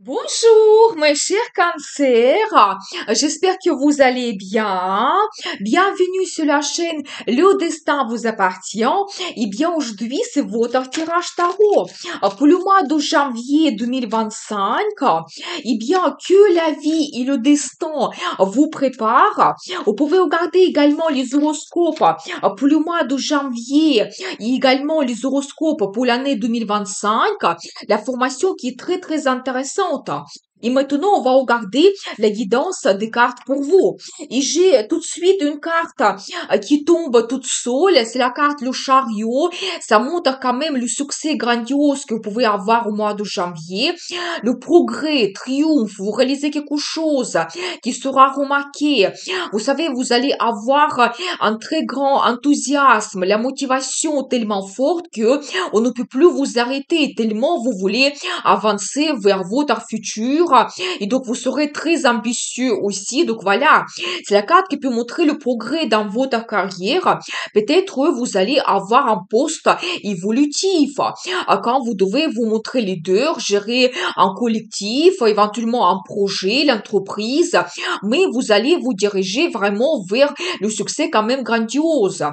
Bonjour, mes chers cancers. J'espère que vous allez bien. Bienvenue sur la chaîne Le Destin vous appartient. Et bien, aujourd'hui, c'est votre tirage tarot pour le mois de janvier 2025. Et bien, que la vie et le destin vous préparent. Vous pouvez regarder également les horoscopes pour le mois de janvier et également les horoscopes pour l'année 2025. La formation qui est très très intéressante. Et maintenant, on va regarder la guidance des cartes pour vous. Et j'ai tout de suite une carte qui tombe toute seule. C'est la carte le chariot. Ça montre quand même le succès grandiose que vous pouvez avoir au mois de janvier. Le progrès, triomphe, vous réalisez quelque chose qui sera remarqué. Vous savez, vous allez avoir un très grand enthousiasme, la motivation tellement forte que on ne peut plus vous arrêter tellement vous voulez avancer vers votre futur et donc vous serez très ambitieux aussi. Donc voilà, c'est la carte qui peut montrer le progrès dans votre carrière. Peut-être vous allez avoir un poste évolutif quand vous devez vous montrer leader, gérer un collectif, éventuellement un projet, l'entreprise, mais vous allez vous diriger vraiment vers le succès quand même grandiose.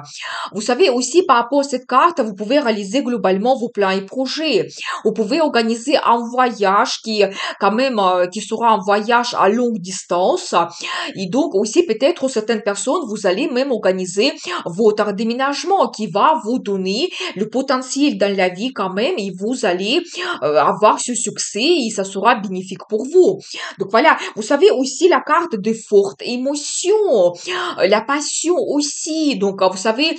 Vous savez aussi par rapport à cette carte, vous pouvez réaliser globalement vos plans et projets. Vous pouvez organiser un voyage qui quand même qui sera un voyage à longue distance. Et donc aussi peut-être certaines personnes, vous allez même organiser votre déménagement qui va vous donner le potentiel dans la vie quand même et vous allez avoir ce succès et ça sera bénéfique pour vous. Donc voilà, vous savez aussi la carte de forte émotion, la passion aussi. Donc vous savez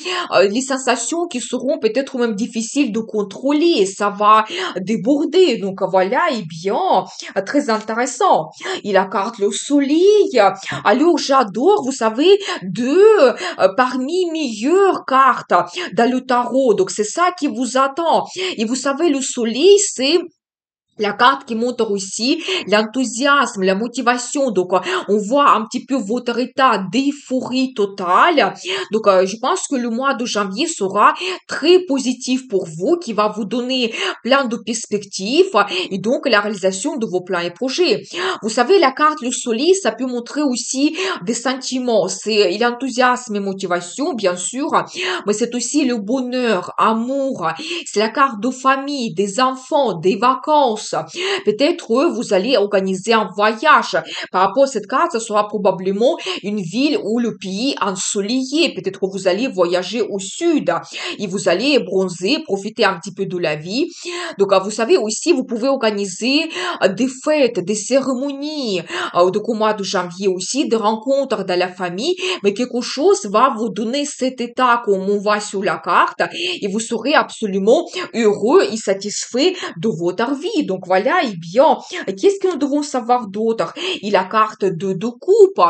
les sensations qui seront peut-être même difficiles de contrôler, ça va déborder. Donc voilà, et bien, très intéressant. Et la carte le soleil. Alors j'adore, vous savez, parmi meilleures cartes dans le tarot. Donc c'est ça qui vous attend. Et vous savez, le soleil, c'est la carte qui montre aussi l'enthousiasme, la motivation. Donc, on voit un petit peu votre état d'euphorie totale. Donc, je pense que le mois de janvier sera très positif pour vous, qui va vous donner plein de perspectives et donc la réalisation de vos plans et projets. Vous savez, la carte le soleil, ça peut montrer aussi des sentiments. C'est l'enthousiasme et motivation, bien sûr, mais c'est aussi le bonheur, amour. C'est la carte de famille, des enfants, des vacances. Peut-être vous allez organiser un voyage. Par rapport à cette carte, ce sera probablement une ville ou le pays ensoleillé. Peut-être vous allez voyager au sud et vous allez bronzer, profiter un petit peu de la vie. Donc, vous savez aussi, vous pouvez organiser des fêtes, des cérémonies, donc au mois de janvier aussi, des rencontres dans la famille, mais quelque chose va vous donner cet état comme on voit sur la carte et vous serez absolument heureux et satisfait de votre vie. Donc voilà, et bien, qu'est-ce que nous devons savoir d'autre? Et la carte de coupe,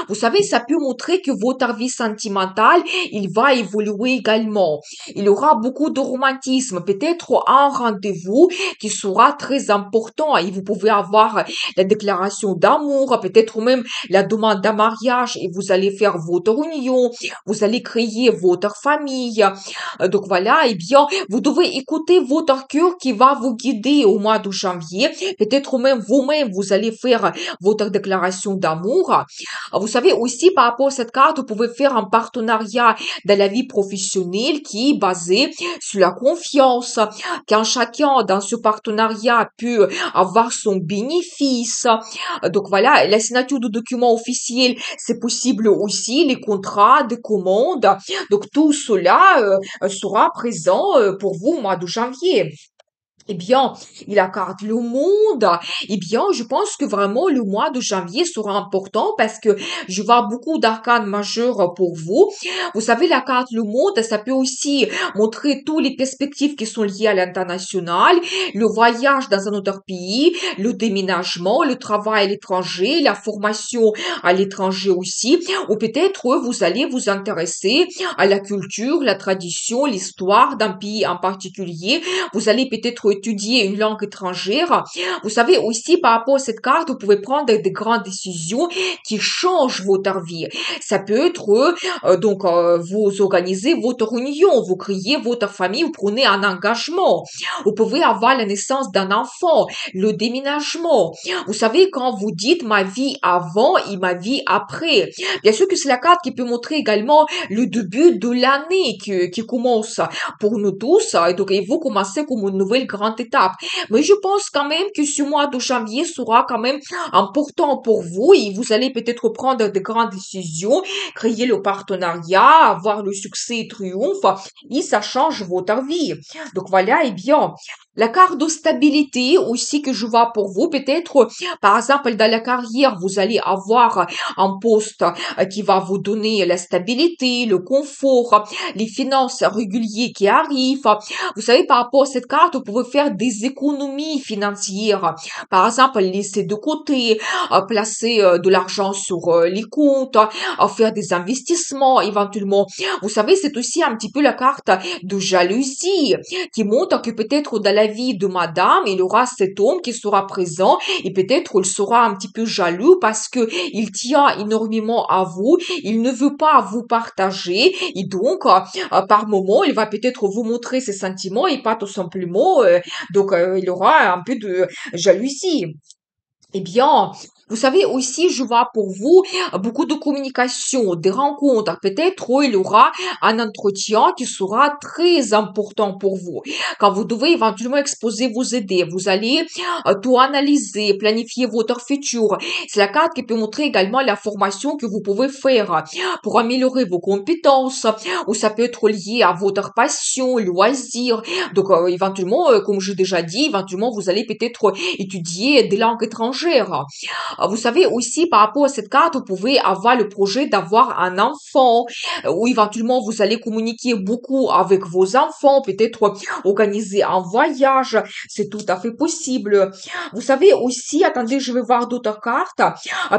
vous savez, ça peut montrer que votre vie sentimentale, il va évoluer également. Il y aura beaucoup de romantisme, peut-être un rendez-vous qui sera très important et vous pouvez avoir la déclaration d'amour, peut-être même la demande d'un mariage et vous allez faire votre union, vous allez créer votre famille. Donc voilà, et bien, vous devez écouter votre cœur qui va vous guider au mois de janvier. Peut-être même vous-même, vous allez faire votre déclaration d'amour. Vous savez aussi, par rapport à cette carte, vous pouvez faire un partenariat dans la vie professionnelle qui est basé sur la confiance. Quand chacun dans ce partenariat peut avoir son bénéfice. Donc voilà, la signature de documents officiels, c'est possible aussi, les contrats de commande. Donc tout cela sera présent pour vous au mois de janvier. Eh bien, il accorde le monde. Eh bien, je pense que vraiment le mois de janvier sera important parce que je vois beaucoup d'arcanes majeures pour vous. Vous savez, la carte le monde, ça peut aussi montrer toutes les perspectives qui sont liées à l'international, le voyage dans un autre pays, le déménagement, le travail à l'étranger, la formation à l'étranger aussi, ou peut-être vous allez vous intéresser à la culture, la tradition, l'histoire d'un pays en particulier. Vous allez peut-être étudier une langue étrangère. Vous savez aussi par rapport à cette carte, vous pouvez prendre des grandes décisions qui changent votre vie. Ça peut être vous organisez votre union, vous créez votre famille, vous prenez un engagement. Vous pouvez avoir la naissance d'un enfant, le déménagement. Vous savez, quand vous dites ma vie avant et ma vie après, bien sûr que c'est la carte qui peut montrer également le début de l'année qui commence pour nous tous. Et donc, et vous commencez comme une nouvelle grande étape. Mais je pense quand même que ce mois de janvier sera quand même important pour vous et vous allez peut-être prendre de grandes décisions, créer le partenariat, avoir le succès et triomphe et ça change votre vie. Donc voilà, et bien, la carte de stabilité aussi que je vois pour vous, peut-être, par exemple, dans la carrière, vous allez avoir un poste qui va vous donner la stabilité, le confort, les finances régulières qui arrivent. Vous savez, par rapport à cette carte, vous pouvez faire des économies financières. Par exemple, laisser de côté, placer de l'argent sur les comptes, faire des investissements éventuellement. Vous savez, c'est aussi un petit peu la carte de jalousie qui montre que peut-être dans la vie de madame, il y aura cet homme qui sera présent et peut-être il sera un petit peu jaloux parce que il tient énormément à vous, il ne veut pas vous partager et donc par moment il va peut-être vous montrer ses sentiments et pas tout simplement il y aura un peu de jalousie. Eh bien, vous savez aussi, je vois pour vous beaucoup de communication, des rencontres. Peut-être il y aura un entretien qui sera très important pour vous. Quand vous devez éventuellement exposer vos idées, vous allez tout analyser, planifier votre futur. C'est la carte qui peut montrer également la formation que vous pouvez faire pour améliorer vos compétences, ou ça peut être lié à votre passion, loisir. Donc, éventuellement, comme j'ai déjà dit, éventuellement, vous allez peut-être étudier des langues étrangères. Vous savez aussi, par rapport à cette carte, vous pouvez avoir le projet d'avoir un enfant, ou éventuellement, vous allez communiquer beaucoup avec vos enfants, peut-être organiser un voyage. C'est tout à fait possible. Vous savez aussi, attendez, je vais voir d'autres cartes.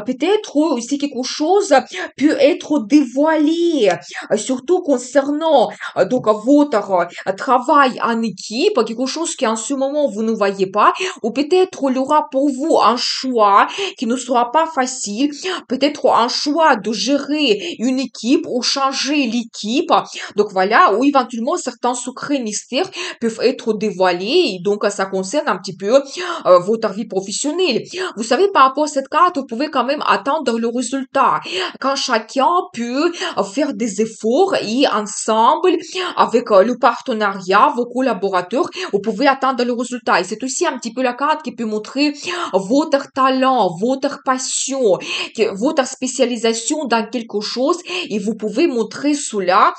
Peut-être aussi quelque chose peut être dévoilé, surtout concernant votre travail en équipe, quelque chose qui en ce moment vous ne voyez pas, ou peut-être il y aura pour vous un choix qui ne sera pas facile, peut-être un choix de gérer une équipe ou changer l'équipe. Donc voilà, ou éventuellement certains secrets mystères peuvent être dévoilés et donc ça concerne un petit peu votre vie professionnelle. Vous savez, par rapport à cette carte, vous pouvez quand même attendre le résultat. Quand chacun peut faire des efforts et ensemble, avec le partenariat, vos collaborateurs, vous pouvez attendre le résultat. Et c'est aussi un petit peu la carte qui peut montrer votre talent, votre passion, votre spécialisation dans quelque chose et vous pouvez montrer cela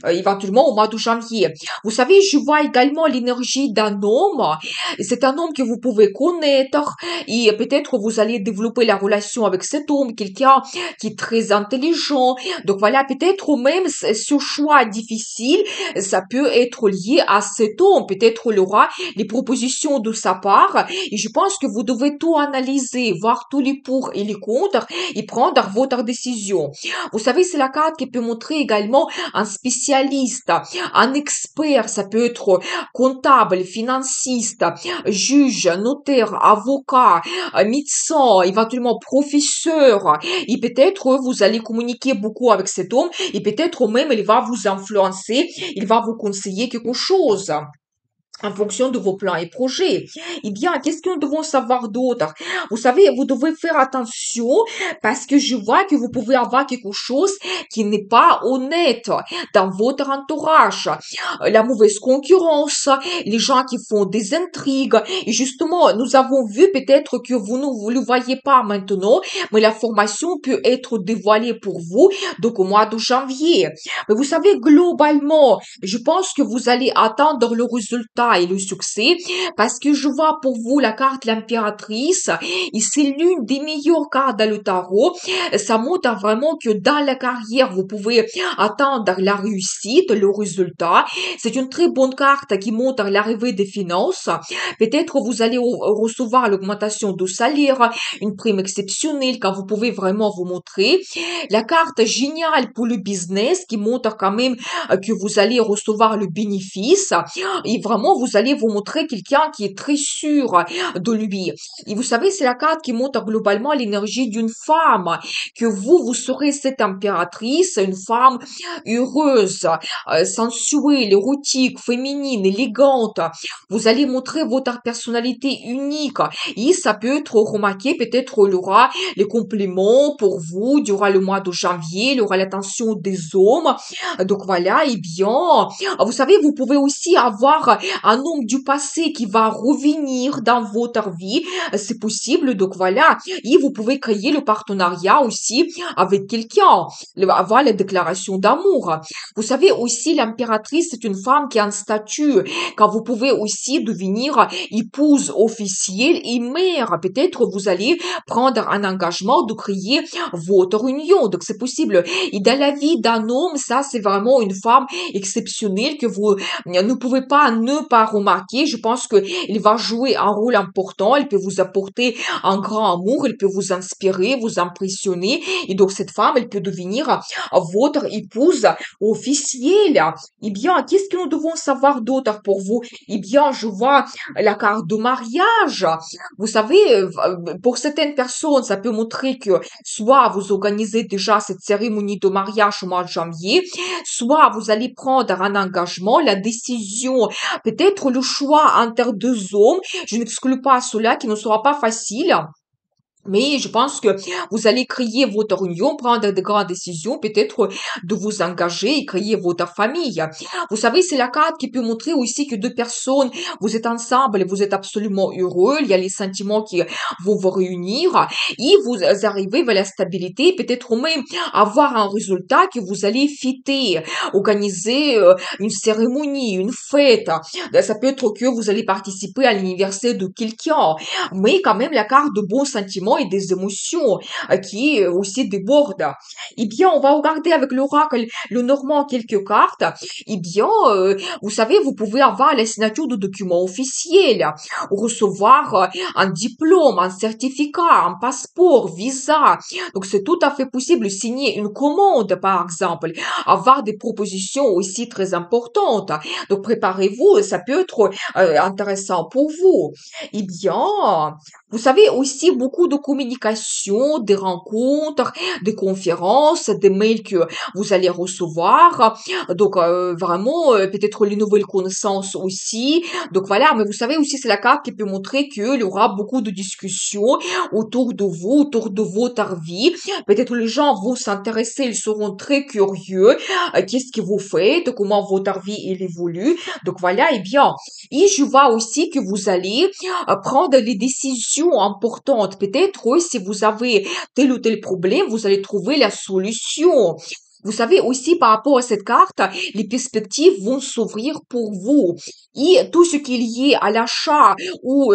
éventuellement au mois de janvier. Vous savez, je vois également l'énergie d'un homme. C'est un homme que vous pouvez connaître et peut-être vous allez développer la relation avec cet homme, quelqu'un qui est très intelligent. Donc voilà, peut-être même ce choix difficile, ça peut être lié à cet homme. Peut-être il aura les propositions de sa part et je pense que vous devez tout analyser, voir tous les pour et les contre et prendre votre décision. Vous savez, c'est la carte qui peut montrer également un spécialiste, un expert, ça peut être comptable, financiste, juge, notaire, avocat, médecin, éventuellement professeur. Et peut-être vous allez communiquer beaucoup avec cet homme et peut-être même il va vous influencer, il va vous conseiller quelque chose en fonction de vos plans et projets. Eh bien, qu'est-ce que nous devons savoir d'autre? Vous savez, vous devez faire attention parce que je vois que vous pouvez avoir quelque chose qui n'est pas honnête dans votre entourage. La mauvaise concurrence, les gens qui font des intrigues. Et justement, nous avons vu peut-être que vous ne le voyez pas maintenant, mais la formation peut être dévoilée pour vous, donc au mois de janvier. Mais vous savez, globalement, je pense que vous allez attendre le résultat et le succès parce que je vois pour vous la carte l'impératrice et c'est l'une des meilleures cartes dans le tarot. Ça montre vraiment que dans la carrière, vous pouvez attendre la réussite, le résultat. C'est une très bonne carte qui montre l'arrivée des finances. Peut-être vous allez recevoir l'augmentation de salaire, une prime exceptionnelle quand vous pouvez vraiment vous montrer. La carte géniale pour le business qui montre quand même que vous allez recevoir le bénéfice et vraiment vous allez vous montrer quelqu'un qui est très sûr de lui. Et vous savez, c'est la carte qui montre globalement l'énergie d'une femme, que vous serez cette impératrice, une femme heureuse, sensuelle, érotique, féminine, élégante. Vous allez montrer votre personnalité unique. Et ça peut être remarqué, peut-être il y aura les compliments pour vous durant le mois de janvier, il y aura l'attention des hommes. Donc voilà, et bien, vous savez, vous pouvez aussi avoir un homme du passé qui va revenir dans votre vie, c'est possible. Donc voilà, et vous pouvez créer le partenariat aussi avec quelqu'un, avoir la déclaration d'amour. Vous savez aussi, l'impératrice, c'est une femme qui a un statut, quand vous pouvez aussi devenir épouse officielle et mère. Peut-être vous allez prendre un engagement de créer votre union. Donc c'est possible. Et dans la vie d'un homme, ça c'est vraiment une femme exceptionnelle que vous ne pouvez pas ne pas remarquer. Je pense que il va jouer un rôle important. Elle peut vous apporter un grand amour. Elle peut vous inspirer, vous impressionner. Et donc cette femme, elle peut devenir votre épouse officielle. Eh bien, qu'est-ce que nous devons savoir d'autre pour vous? Eh bien, je vois la carte de mariage. Vous savez, pour certaines personnes, ça peut montrer que soit vous organisez déjà cette cérémonie de mariage au mois de janvier, soit vous allez prendre un engagement, la décision, peut-être le choix entre deux hommes. Je n'exclus pas cela qui ne sera pas facile. Mais je pense que vous allez créer votre union, prendre de grandes décisions, peut-être de vous engager et créer votre famille. Vous savez, c'est la carte qui peut montrer aussi que deux personnes, vous êtes ensemble et vous êtes absolument heureux. Il y a les sentiments qui vont vous réunir et vous arrivez vers la stabilité, peut-être même avoir un résultat que vous allez fêter, organiser une cérémonie, une fête. Ça peut être que vous allez participer à l'anniversaire de quelqu'un, mais quand même la carte de bons sentiments et des émotions qui aussi débordent. Eh bien, on va regarder avec l'oracle le Normand quelques cartes. Eh bien, vous savez, vous pouvez avoir la signature de documents officiels, recevoir un diplôme, un certificat, un passeport, visa. Donc, c'est tout à fait possible signer une commande, par exemple, avoir des propositions aussi très importantes. Donc, préparez-vous, ça peut être intéressant pour vous. Eh bien, vous savez aussi beaucoup de communication, des rencontres, des conférences, des mails que vous allez recevoir. Donc vraiment peut-être les nouvelles connaissances aussi. Donc voilà, mais vous savez aussi c'est la carte qui peut montrer qu'il y aura beaucoup de discussions autour de vous, autour de votre vie. Peut-être les gens vont s'intéresser, ils seront très curieux. Qu'est-ce que vous faites, comment votre vie elle évolue. Donc voilà, et bien. Et je vois aussi que vous allez prendre les décisions importantes. Peut-être si vous avez tel ou tel problème, vous allez trouver la solution. Vous savez aussi par rapport à cette carte, les perspectives vont s'ouvrir pour vous. Et tout ce qui est lié à l'achat ou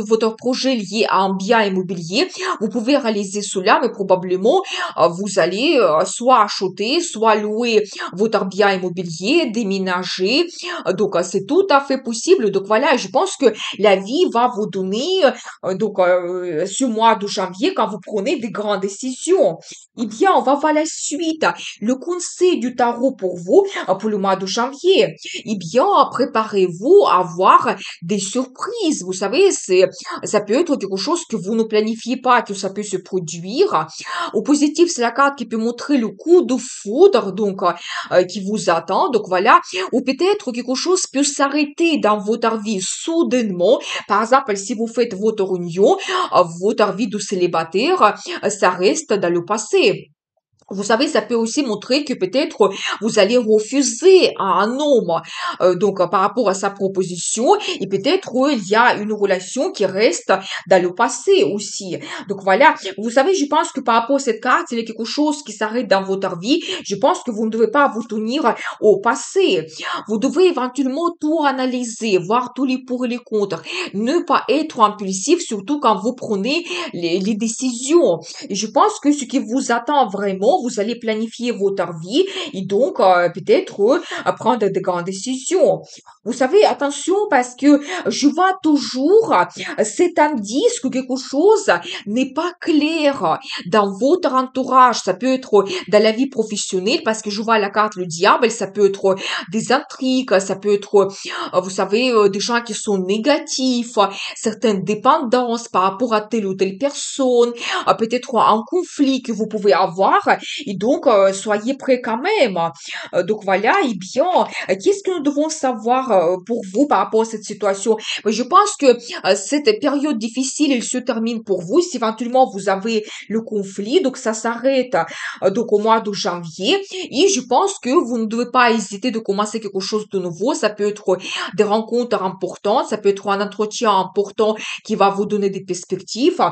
votre projet lié à un bien immobilier, vous pouvez réaliser cela, mais probablement vous allez soit acheter, soit louer votre bien immobilier, déménager. Donc c'est tout à fait possible. Donc voilà, je pense que la vie va vous donner ce mois de janvier quand vous prenez des grandes décisions. Eh bien, on va voir la suite. Le conseil du tarot pour vous, pour le mois de janvier. Eh bien, préparez-vous à avoir des surprises. Vous savez, ça peut être quelque chose que vous ne planifiez pas, que ça peut se produire. Au positif, c'est la carte qui peut montrer le coup de foudre, donc, qui vous attend. Donc voilà. Ou peut-être quelque chose peut s'arrêter dans votre vie soudainement. Par exemple, si vous faites votre union, votre vie de célibataire, ça reste dans le passé. Vous savez, ça peut aussi montrer que peut-être vous allez refuser à un homme, par rapport à sa proposition, et peut-être il y a une relation qui reste dans le passé aussi. Donc voilà, vous savez, je pense que par rapport à cette carte, il y a quelque chose qui s'arrête dans votre vie. Je pense que vous ne devez pas vous tenir au passé. Vous devez éventuellement tout analyser, voir tous les pour et les contre. Ne pas être impulsif, surtout quand vous prenez les décisions. Et je pense que ce qui vous attend vraiment, vous allez planifier votre vie et donc peut-être prendre de grandes décisions. Vous savez, attention parce que je vois toujours cet indice que quelque chose n'est pas clair dans votre entourage. Ça peut être dans la vie professionnelle parce que je vois la carte le diable, ça peut être des intrigues, ça peut être, vous savez, des gens qui sont négatifs, certaines dépendances par rapport à telle ou telle personne, peut-être un conflit que vous pouvez avoir, et donc soyez prêts quand même. Donc voilà, et bien, qu'est-ce que nous devons savoir pour vous par rapport à cette situation? Mais je pense que cette période difficile, elle se termine pour vous. Si éventuellement vous avez le conflit, donc ça s'arrête donc au mois de janvier. Et je pense que vous ne devez pas hésiter de commencer quelque chose de nouveau. Ça peut être des rencontres importantes, ça peut être un entretien important qui va vous donner des perspectives.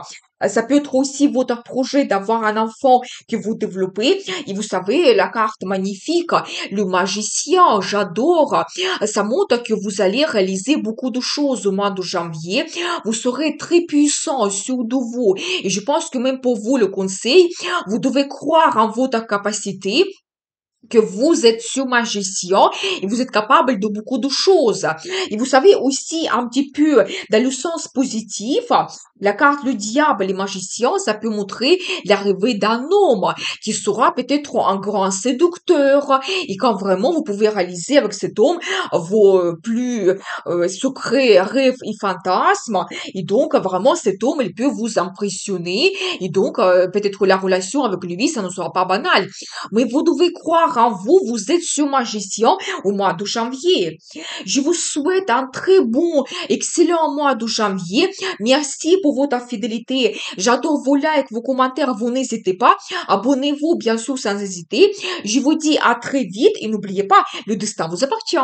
Ça peut être aussi votre projet d'avoir un enfant que vous développez. Et vous savez, la carte magnifique, le magicien, j'adore. Ça montre que vous allez réaliser beaucoup de choses au mois de janvier. Vous serez très puissant, sûr de vous. Et je pense que même pour vous, le conseil, vous devez croire en votre capacité que vous êtes ce magicien et vous êtes capable de beaucoup de choses. Et vous savez aussi un petit peu dans le sens positif, la carte le diable, les magiciens, ça peut montrer l'arrivée d'un homme qui sera peut-être un grand séducteur et quand vraiment vous pouvez réaliser avec cet homme vos plus secrets rêves et fantasmes et donc vraiment cet homme il peut vous impressionner et donc peut-être la relation avec lui ça ne sera pas banal mais vous devez croire en vous, vous êtes ce magicien au mois de janvier. Je vous souhaite un très bon, excellent mois de janvier. Merci pour votre fidélité. J'adore vos likes, vos commentaires, vous n'hésitez pas. Abonnez-vous, bien sûr, sans hésiter. Je vous dis à très vite et n'oubliez pas, le destin vous appartient.